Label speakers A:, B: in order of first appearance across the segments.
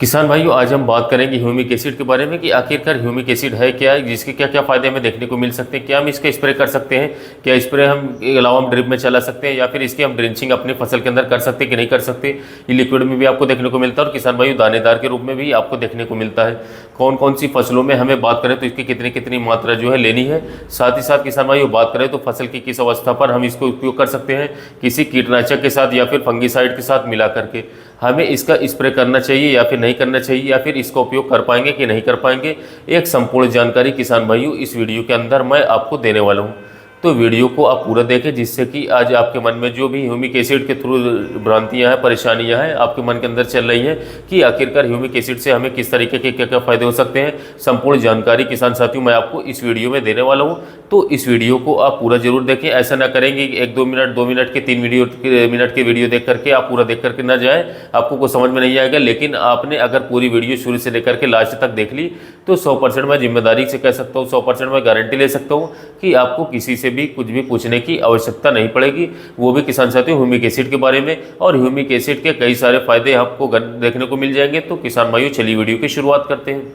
A: किसान भाइयों, आज हम बात करेंगे ह्यूमिक एसिड के बारे में कि आखिरकार ह्यूमिक एसिड है क्या, जिसके क्या क्या फायदे हमें देखने को मिल सकते हैं। क्या हम इसका स्प्रे कर सकते हैं, क्या स्प्रे हम के अलावा हम ड्रिप में चला सकते हैं, या फिर इसकी हम ड्रिंचिंग अपनी फसल के अंदर कर सकते हैं कि नहीं कर सकते। ये लिक्विड में भी आपको देखने को मिलता है और किसान भाइयों दानेदार के रूप में भी आपको देखने को मिलता है। कौन कौन सी फसलों में हमें बात करें तो इसकी कितनी कितनी मात्रा जो है लेनी है। साथ ही साथ किसान भाइयों बात करें तो फसल की किस अवस्था पर हम इसको उपयोग कर सकते हैं, किसी कीटनाशक के साथ या फिर फंगीसाइड के साथ मिला करके हमें इसका स्प्रे करना चाहिए या फिर नहीं करना चाहिए, या फिर इसका उपयोग कर पाएंगे कि नहीं कर पाएंगे। एक संपूर्ण जानकारी किसान भाइयों इस वीडियो के अंदर मैं आपको देने वाला हूँ। तो वीडियो को आप पूरा देखें, जिससे कि आज आपके मन में जो भी ह्यूमिक एसिड के थ्रू भ्रांतियां हैं, परेशानियां हैं आपके मन के अंदर चल रही हैं कि आखिरकार ह्यूमिक एसिड से हमें किस तरीके के क्या क्या फायदे हो सकते हैं, संपूर्ण जानकारी किसान साथियों मैं आपको इस वीडियो में देने वाला हूँ। तो इस वीडियो को आप पूरा जरूर देखें। ऐसा ना करेंगे कि 1-2 मिनट के 3 मिनट के वीडियो देख करके आप पूरा देख करके ना जाए, आपको कुछ समझ में नहीं आएगा। लेकिन आपने अगर पूरी वीडियो शुरू से लेकर के लास्ट तक देख ली तो 100% मैं जिम्मेदारी से कह सकता हूँ, 100% मैं गारंटी ले सकता हूँ कि आपको किसी से भी कुछ भी पूछने की आवश्यकता नहीं पड़ेगी, वो भी किसान साथियों ह्यूमिक एसिड के बारे में। और ह्यूमिक एसिड के कई सारे फायदे आपको देखने को मिल जाएंगे। तो किसान भाइयों चलिए वीडियो की शुरुआत करते हैं।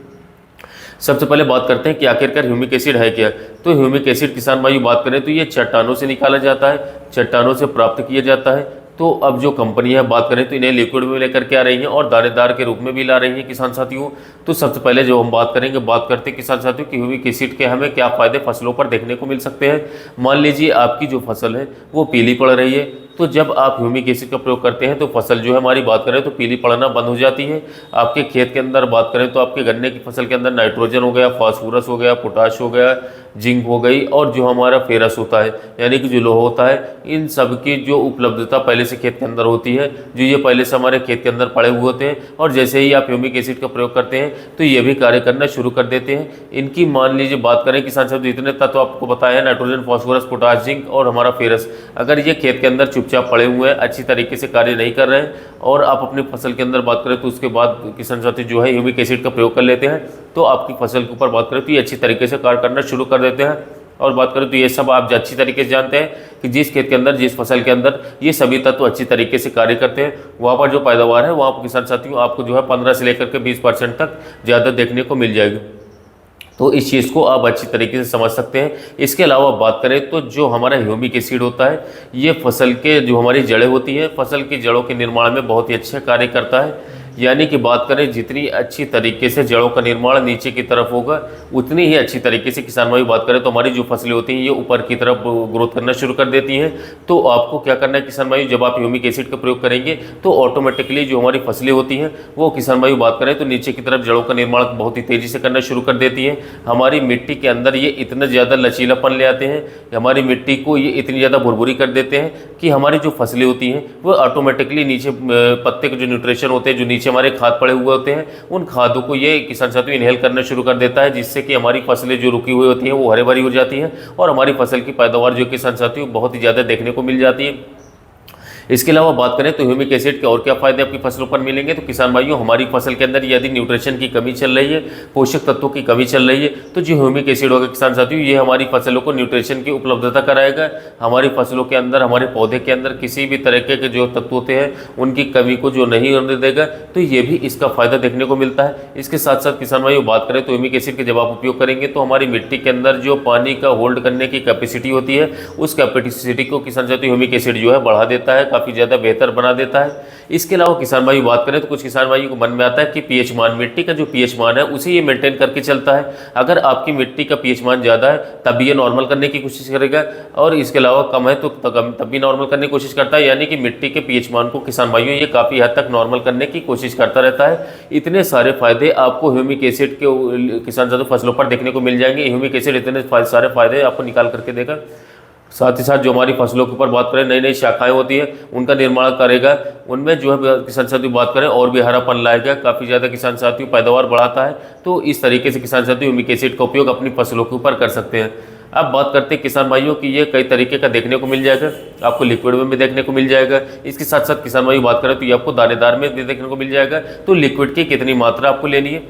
A: सबसे पहले बात करते हैं कि आखिरकार ह्यूमिक एसिड है क्या। तो ह्यूमिक एसिड किसान भाइयों बात करें तो ये चट्टानों से निकाला जाता है, चट्टानों से प्राप्त किया जाता है। तो अब जो कंपनी है बात करें तो इन्हें लिक्विड में लेकर के आ रही हैं और दानेदार के रूप में भी ला रही हैं किसान साथियों। तो सबसे पहले जो हम बात करेंगे, बात करते हैं किसान साथियों कि ह्यूमिक एसिड के हमें क्या फायदे फसलों पर देखने को मिल सकते हैं। मान लीजिए आपकी जो फसल है वो पीली पड़ रही है, तो जब आप ह्यूमिक एसिड का प्रयोग करते हैं तो फसल जो है हमारी बात करें तो पीली पड़ना बंद हो जाती है। आपके खेत के अंदर बात करें तो आपके गन्ने की फसल के अंदर नाइट्रोजन हो गया, फास्फोरस हो गया, पोटाश हो गया, जिंक हो गई, और जो हमारा फेरस होता है यानी कि जो लोहा होता है, इन सब की जो उपलब्धता पहले से खेत के अंदर होती है, जो ये पहले से हमारे खेत के अंदर पड़े हुए होते हैं, और जैसे ही आप ह्यूमिक एसिड का प्रयोग करते हैं तो ये भी कार्य करना शुरू कर देते हैं। इनकी मान लीजिए बात करें किसान साहब, जितने तत्व आपको बताया नाइट्रोजन, फास्फोरस, पोटाश, जिंक और हमारा फेरस, अगर ये खेत के अंदर चुपचाप पड़े हुए हैं, अच्छी तरीके से कार्य नहीं कर रहे हैं, और आप अपनी फसल के अंदर बात करें तो उसके बाद किसान साथी जो है ह्यूमिक एसिड का प्रयोग कर लेते हैं, तो आपकी फसल के ऊपर बात करें तो ये अच्छी तरीके से कार्य करना शुरू कर देते हैं। और बात करें तो ये सब आप अच्छी तरीके से जानते हैं कि जिस खेत के अंदर, जिस फसल के अंदर ये सभी तत्व अच्छी तरीके से कार्य करते हैं, वहाँ पर जो पैदावार है वहाँ पर किसान साथियों आपको जो है 15 से लेकर के 20% तक ज़्यादा देखने को मिल जाएगी। तो इस चीज़ को आप अच्छी तरीके से समझ सकते हैं। इसके अलावा बात करें तो जो हमारा ह्यूमिक एसिड होता है, ये फसल के जो हमारी जड़ें होती हैं, फसल की जड़ों के निर्माण में बहुत ही अच्छा कार्य करता है। यानी कि बात करें जितनी अच्छी तरीके से जड़ों का निर्माण नीचे की तरफ होगा, उतनी ही अच्छी तरीके से किसान भाई बात करें तो हमारी जो फसलें होती हैं ये ऊपर की तरफ ग्रोथ करना शुरू कर देती हैं। तो आपको क्या करना है किसान भाई, जब आप ह्यूमिक एसिड का प्रयोग करेंगे तो ऑटोमेटिकली जो हमारी फसलें होती हैं वो किसान भाई बात करें तो नीचे की तरफ जड़ों का निर्माण बहुत ही तेज़ी से करना शुरू कर देती हैं। हमारी मिट्टी के अंदर ये इतना ज़्यादा लचीलापन ले आते हैं, हमारी मिट्टी को ये इतनी ज़्यादा भुरभुरी कर देते हैं कि हमारी जो फसलें होती हैं वो ऑटोमेटिकली नीचे पत्ते के जो न्यूट्रिशन होते हैं, जो नीचे हमारे खाद पड़े हुए होते हैं, उन खादों को ये किसान साथियों इनहेल करना शुरू कर देता है, जिससे कि हमारी फसलें जो रुकी हुई होती हैं वो हरे भरी हो जाती हैं और हमारी फसल की पैदावार जो किसान साथियों बहुत ही ज़्यादा देखने को मिल जाती है। इसके अलावा बात करें तो ह्यूमिक एसिड के और क्या फायदे आपकी फसलों पर मिलेंगे। तो किसान भाइयों हमारी फसल के अंदर यदि न्यूट्रिशन की कमी चल रही है, पोषक तत्वों की कमी चल रही है, तो जो ह्यूमिक एसिड होगा किसान साथियों ये हमारी फसलों को न्यूट्रिशन की उपलब्धता कराएगा। हमारी फसलों के अंदर, हमारे पौधे के अंदर किसी भी तरीके के जो तत्व होते हैं उनकी कमी को जो नहीं होने देगा, तो ये भी इसका फायदा देखने को मिलता है। इसके साथ साथ किसान भाइयों बात करें तो ह्यूमिक एसिड के जब आप उपयोग करेंगे तो हमारी मिट्टी के अंदर जो पानी का होल्ड करने की कैपेसिटी होती है, उस कैपेसिटी को किसान साथियों ह्यूमिक एसिड जो है बढ़ा देता है, काफ़ी ज़्यादा बेहतर बना देता है। इसके अलावा किसान भाई बात करें तो कुछ किसान भाइयों को मन में आता है कि पीएच मान, मिट्टी का जो पीएच मान है उसे ये मेंटेन करके चलता है। अगर आपकी मिट्टी का पीएच मान ज़्यादा है तब भी ये नॉर्मल करने की कोशिश करेगा, और इसके अलावा कम है तो तब भी नॉर्मल करने की कोशिश करता है। यानी कि मिट्टी के पीएच मान को किसान भाइयों ये काफ़ी हद तक नॉर्मल करने की कोशिश करता रहता है। इतने सारे फायदे आपको ह्यूमिक एसिड के किसान साथियों फसलों पर देखने को मिल जाएंगे। ह्यूमिक एसिड इतने सारे फायदे आपको निकाल करके देगा। साथ ही साथ जो हमारी फसलों के ऊपर बात करें, नई नई शाखाएं होती हैं उनका निर्माण करेगा, उनमें जो है किसान साथियों बात करें और भी हरापन लाएगा, काफ़ी ज़्यादा किसान साथियों पैदावार बढ़ाता है। तो इस तरीके से किसान साथियों ह्यूमिक एसिड का उपयोग अपनी फसलों के ऊपर कर सकते हैं। अब बात करते हैं किसान भाइयों की ये कई तरीके का देखने को मिल जाएगा, आपको लिक्विड में भी देखने को मिल जाएगा। इसके साथ साथ किसान भाइयों बात करें तो ये आपको दानेदार में भी देखने को मिल जाएगा। तो लिक्विड की कितनी मात्रा आपको लेनी है,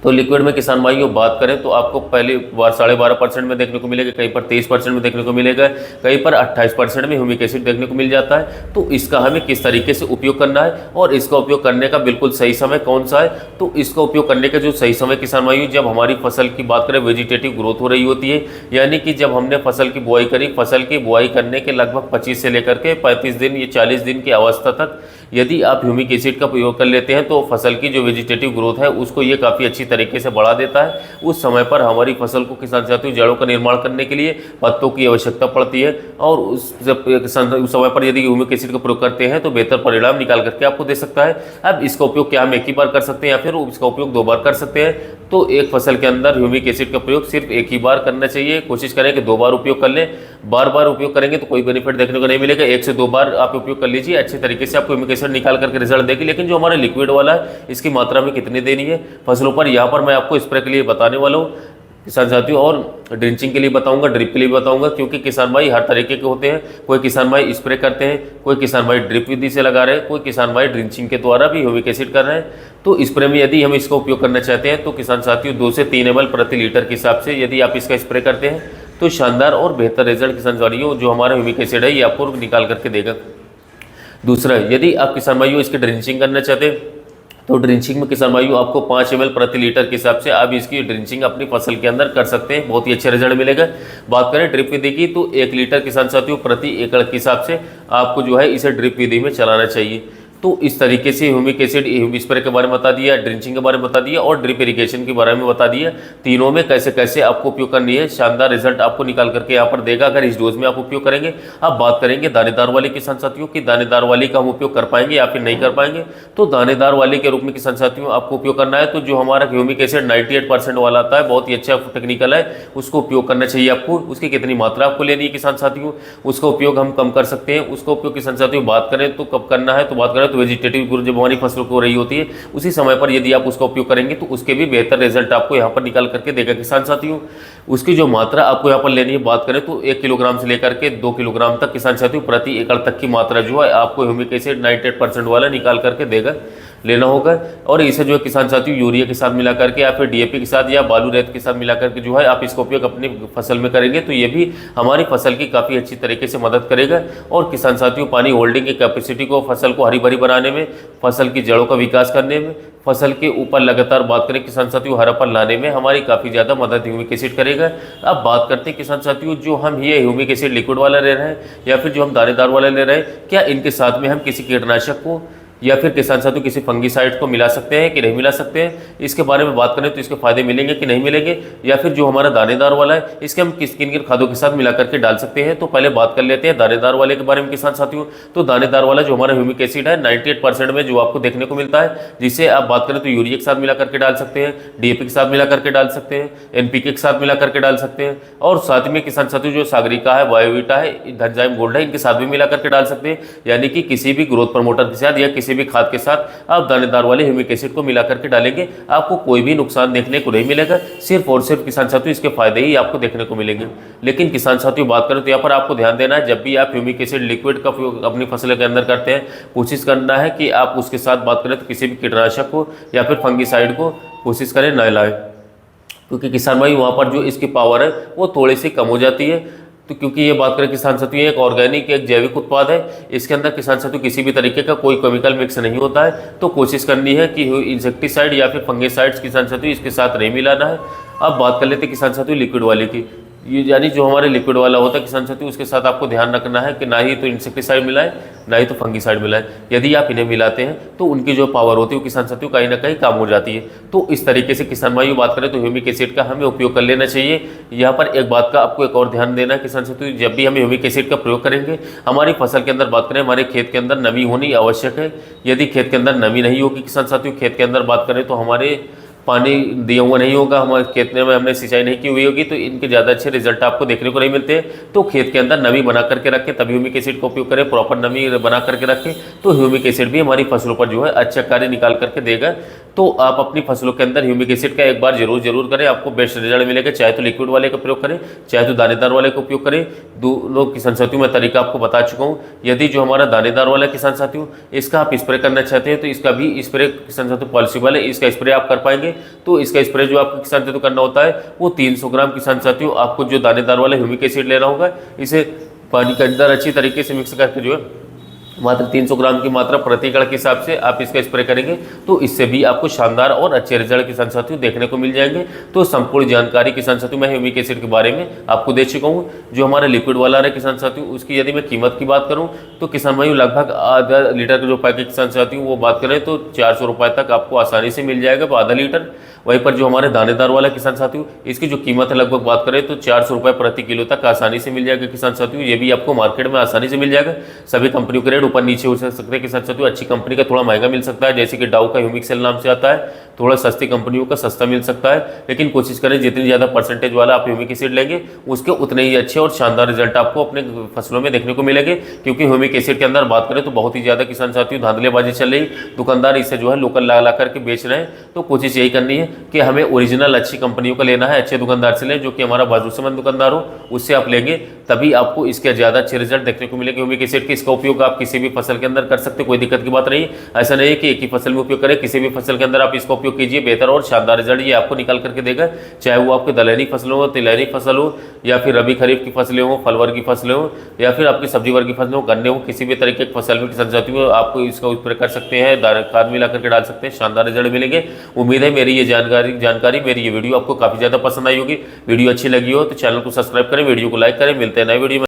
A: तो लिक्विड में किसान भाइयों बात करें तो आपको पहले बार 12.5% में देखने को मिलेगा, कहीं पर 23% में देखने को मिलेगा, कहीं पर 28% में ह्यूमिक एसिड देखने को मिल जाता है। तो इसका हमें किस तरीके से उपयोग करना है और इसका उपयोग करने का बिल्कुल सही समय कौन सा है, तो इसका उपयोग करने का जो सही समय किसान भाइयों, जब हमारी फसल की बात करें वेजिटेटिव ग्रोथ हो रही होती है, यानी कि जब हमने फसल की बुआई करी, फसल की बुआई करने के लगभग 25 से लेकर के 35 दिन या 40 दिन की अवस्था तक यदि आप ह्यूमिक एसिड का प्रयोग कर लेते हैं तो फसल की जो वेजिटेटिव ग्रोथ है उसको ये काफ़ी अच्छी तरीके से बढ़ा देता है। उस समय पर हमारी फसल को किसान साथियों जड़ों का निर्माण करने के लिए पत्तों की आवश्यकता पड़ती है, और उस समय पर यदि ह्यूमिक एसिड का प्रयोग करते हैं तो बेहतर परिणाम निकाल करके आपको दे सकता है। अब इसका उपयोग क्या हम एक ही बार कर सकते हैं या फिर इसका उपयोग 2 बार कर सकते हैं? तो एक फसल के अंदर ह्यूमिक एसिड का प्रयोग सिर्फ एक ही बार करना चाहिए। कोशिश करें कि 2 बार उपयोग कर लें। बार बार उपयोग करेंगे तो कोई बेनिफिट देखने को नहीं मिलेगा। 1 से 2 बार आप उपयोग कर लीजिए, अच्छे तरीके से आपको ह्यूमिक एसिड निकाल करके रिजल्ट देगी। लेकिन जो हमारा लिक्विड वाला है इसकी मात्रा में कितनी देनी है फसलों पर, यहाँ पर मैं आपको स्प्रे के लिए बताने वाला हूँ किसान साथियों, और ड्रिंचिंग के लिए बताऊंगा, ड्रिप के लिए बताऊंगा, क्योंकि किसान भाई हर तरीके के होते हैं। कोई किसान भाई स्प्रे करते हैं, कोई किसान भाई ड्रिप विधि से लगा रहे हैं, कोई किसान भाई ड्रिंचिंग के द्वारा भी ह्यूमिक एसिड कर रहे हैं। तो स्प्रे में यदि हम इसका उपयोग करना चाहते हैं तो किसान साथियों 2 से 3 ml प्रति लीटर के हिसाब से यदि आप इसका स्प्रे करते हैं तो शानदार और बेहतर रिजल्ट किसान साथियों जो हमारा ह्यूमिक एसिड है ये आपको निकाल करके देगा। दूसरा, यदि आप किसान भाइयों इसकी ड्रिंचिंग करना चाहते हैं तो ड्रिंचिंग में किसान भाइयों आपको 5 ml प्रति लीटर के हिसाब से आप इसकी ड्रिंचिंग अपनी फसल के अंदर कर सकते हैं, बहुत ही अच्छा रिजल्ट मिलेगा। बात करें ड्रिप विधि की तो 1 लीटर किसान साथियों प्रति एकड़ के हिसाब से आपको जो है इसे ड्रिप विधि में चलाना चाहिए। तो इस तरीके से ह्यूमिक एसिड स्प्रे के बारे में बता दिया, ड्रिंचिंग के बारे में बता दिया और ड्रिप इरिगेशन के बारे में बता दिया। तीनों में कैसे कैसे आपको उपयोग करनी है, शानदार रिजल्ट आपको निकाल करके यहाँ पर देगा अगर इस डोज में आप उपयोग करेंगे। अब बात करेंगे दानेदार वाले किसान साथियों की, दानेदार वाली का हम उपयोग कर पाएंगे या फिर नहीं कर पाएंगे। तो दानेदार वाले के रूप में किसान साथियों आपको उपयोग करना है तो जो हमारा ह्यूमिक एसिड 98% वाला आता है, बहुत ही अच्छा टेक्निकल है, उसको उपयोग करना चाहिए आपको। उसकी कितनी मात्रा आपको लेनी है किसान साथियों, उसका उपयोग हम कम कर सकते हैं। उसका उपयोग किसान साथियों बात करें तो कब करना है, तो बात करें तो वेजिटेटिव जब हमारी फसलों को हो रही होती है उसी समय पर यदि आप उसका उपयोग करेंगे तो उसके भी बेहतर रिजल्ट आपको यहाँ पर निकाल करके देगा किसान साथियों। उसकी जो मात्रा आपको यहाँ पर लेनी है, बात करें तो 1 किलोग्राम से लेकर के 2 किलोग्राम तक किसान साथियों प्रति एकड़ तक की मात्रा जो है आपको ह्यूमिक एसिड 98% वाला निकाल करके देगा, लेना होगा। और इसे जो है किसान साथियों यूरिया के साथ मिला करके या फिर डीएपी के साथ या बालू रेत के साथ मिला करके जो है आप इसका उपयोग अपनी फसल में करेंगे तो ये भी हमारी फसल की काफ़ी अच्छी तरीके से मदद करेगा। और किसान साथियों पानी होल्डिंग की कैपेसिटी को फसल को हरी भरी बनाने में, फसल की जड़ों का विकास करने में, फसल के ऊपर लगातार बात करें किसान साथियों हरापन लाने में हमारी काफ़ी ज़्यादा मदद ह्यूमिक एसिड करेगा। अब बात करते हैं किसान साथियों जो हम ये ह्यूमिक एसिड लिक्विड वाला ले रहे हैं या फिर जो हम दानेदार वाला ले रहे हैं, क्या इनके साथ में हम किसी कीटनाशक को या फिर किसान साथियों किसी फंगीसाइड को मिला सकते हैं कि नहीं मिला सकते हैं, इसके बारे में बात करें तो इसके फायदे मिलेंगे कि नहीं मिलेंगे, या फिर जो हमारा दानेदार वाला है इसके हम किन किन खादों के साथ मिला करके डाल सकते हैं। तो पहले बात कर लेते हैं दानेदार वाले के बारे में किसान साथियों। तो दानेदार वाला जो हमारा ह्यूमिक एसिड है 98% में जो आपको देखने को मिलता है, जिसे आप बात करें तो यूरिया के साथ मिला करके डाल सकते हैं, डीएपी के साथ मिला करके डाल सकते हैं, एनपीके के साथ मिला करके डाल सकते हैं, और साथ में किसान साथियों जो सागरिका है, बायोवीटा है, धनजाइम गोल्ड है, इनके साथ भी मिला करके डाल सकते हैं। यानी कि किसी भी ग्रोथ प्रमोटर के साथ या किसी भी खाद के साथ आप दानेदार वाले ह्यूमिक एसिड को मिला करके डालेंगे, आपको कोई भी नुकसान देखने को नहीं मिलेगा, सिर्फ और सिर्फ किसान साथियों इसके फायदे ही आपको देखने को मिलेंगे। लेकिन किसान साथियों बात करें तो यहाँ पर आपको ध्यान देना है, जब भी आप ह्यूमिक एसिड लिक्विड का उपयोग अपनी फसल के अंदर करते हैं, कोशिश करना है कि आप उसके साथ बात करें तो किसी भी कीटनाशक को या फिर फंगीसाइड को कोशिश करें न लाएं, क्योंकि किसान भाई वहाँ पर जो इसकी पावर है वो थोड़ी सी कम हो जाती है। तो क्योंकि ये बात करें किसान साथियों एक ऑर्गेनिक एक जैविक उत्पाद है, इसके अंदर किसान साथियों किसी भी तरीके का कोई केमिकल मिक्स नहीं होता है। तो कोशिश करनी है कि इंसेक्टिसाइड या फिर फंगीसाइड्स किसान साथियों इसके साथ नहीं मिलाना है। अब बात कर लेते हैं किसान साथियों लिक्विड वाले की, ये यानी जो हमारे लिक्विड वाला होता है किसान साथियों उसके साथ आपको ध्यान रखना है कि ना ही तो इंसेक्टिसाइड मिलाएं ना ही तो फंगीसाइड मिलाएं। यदि आप इन्हें मिलाते हैं तो उनकी जो पावर होती है वो किसान साथियों कहीं ना कहीं कम हो जाती है। तो इस तरीके से किसान भाइयों बात करें तो ह्यूमिक एसिड का हमें उपयोग कर लेना चाहिए। यहाँ पर एक बात का आपको एक और ध्यान देना है किसान साथियों, जब भी हम ह्यूमिक एसिड का प्रयोग करेंगे हमारी फसल के अंदर बात करें हमारे खेत के अंदर नमी होनी आवश्यक है। यदि खेत के अंदर नमी नहीं होगी किसान साथियों, खेत के अंदर बात करें तो हमारे पानी दिया हुआ नहीं होगा, हमारे खेत में हमने सिंचाई नहीं की हुई होगी, तो इनके ज़्यादा अच्छे रिजल्ट आपको देखने को नहीं मिलते। तो खेत के अंदर नमी बना करके रखें, तभी ह्यूमिक एसिड का उपयोग करें, प्रॉपर नमी बना करके रखें, तो ह्यूमिक एसिड भी हमारी फसलों पर जो है अच्छा कार्य निकाल करके देगा। तो आप अपनी फसलों के अंदर ह्यूमिक एसिड का एक बार जरूर करें, आपको बेस्ट रिजल्ट मिलेगा। चाहे तो लिक्विड वाले का प्रयोग करें, चाहे तो दानेदार वाले का उपयोग करें। दोनों किसान साथियों मैं तरीका आपको बता चुका हूँ। यदि जो हमारा दानेदार वाला किसान साथियों इसका आप स्प्रे करना चाहते हैं तो इसका भी स्प्रे किसान साथियों पॉसिबल है, इसका स्प्रे आप कर पाएंगे। तो इसका स्प्रे जो आपको किसान साथियों करना होता है वो 300 ग्राम किसान साथियों आपको जो दानेदार वाला ह्यूमिक एसिड लेना होगा, इसे पानी के अंदर अच्छी तरीके से मिक्स करके जो है मात्र 300 ग्राम की मात्रा प्रति एकड़ के हिसाब से आप इसका स्प्रे करेंगे तो इससे भी आपको शानदार और अच्छे रिजल्ट किसान साथियों देखने को मिल जाएंगे। तो संपूर्ण जानकारी किसान साथियों मैं ह्यूमिक एसिड के बारे में आपको दे चुका हूँ। जो हमारा लिक्विड वाला है किसान साथियों उसकी यदि मैं कीमत की बात करूँ तो किसान भाइयों लगभग आधा लीटर का जो पैकेट किसान साथियों वो बात करें तो 400 रुपये तक आपको आसानी से मिल जाएगा आधा लीटर। वहीं पर जो हमारे दानेदार वाला किसान साथियों इसकी जो कीमत है लगभग बात करें तो 400 रुपये प्रति किलो तक आसानी से मिल जाएगा किसान साथियों। ये भी आपको मार्केट में आसानी से मिल जाएगा। सभी कंपनियों के रेट ऊपर नीचे हो सकते हैं किसान साथियों। अच्छी कंपनी का थोड़ा महंगा मिल सकता है, जैसे कि डाउ का ह्यूमिक सेल नाम से आता है, थोड़ा सस्ती कंपनियों का सस्ता मिल सकता है। लेकिन कोशिश करें जितनी ज़्यादा परसेंटेज वाला आप ह्यूमिक एसिड लेंगे उसके उतने ही अच्छे और शानदार रिजल्ट आपको अपने फसलों में देखने को मिलेंगे। क्योंकि ह्यूमिक एसिड के अंदर बात करें तो बहुत ही ज़्यादा किसान साथियों धांधलेबाजी चल रही, दुकानदार इसे जो है लोकल ला करके बेच रहे हैं। तो कोशिश यही करनी है कि हमें ओरिजिनल अच्छी कंपनियों का लेना है, अच्छे दुकानदार से लें जो कि हमारा भरोसेमंद दुकानदार हो, उससे आप लेंगे तभी आपको इसके ज़्यादा अच्छे रिजल्ट देखने को मिलेंगे। ह्यूमिक एसिड के इसका उपयोग आप किसी भी फसल के अंदर कर सकते हैं, कोई दिक्कत की बात नहीं। ऐसा नहीं है कि एक ही फसल में उपयोग करें, किसी भी फसल के अंदर आप इसका उपयोग कीजिए, बेहतर और शानदार रिजल्ट ये आपको निकाल करके देगा। चाहे वो आपके दलहनी फसल हो, तिलहनी फसल हो, या फिर रबी खरीफ की फसलें हो, फल वर्ग की फसलें हो, या फिर आपकी सब्जी वर्ग की फसलें हो, गन्ने हो, किसी भी तरीके की फसल में किसान साथियों आपको इसका उपयोग कर सकते हैं, खाद मिला करके डाल सकते हैं, शानदार रिजल्ट मिलेंगे। उम्मीद है मेरी ये जानकारी मेरी ये वीडियो आपको काफ़ी ज़्यादा पसंद आई होगी। वीडियो अच्छी लगी हो तो चैनल को सब्सक्राइब करें, वीडियो को लाइक करें। मिलते हैं नए वीडियो में।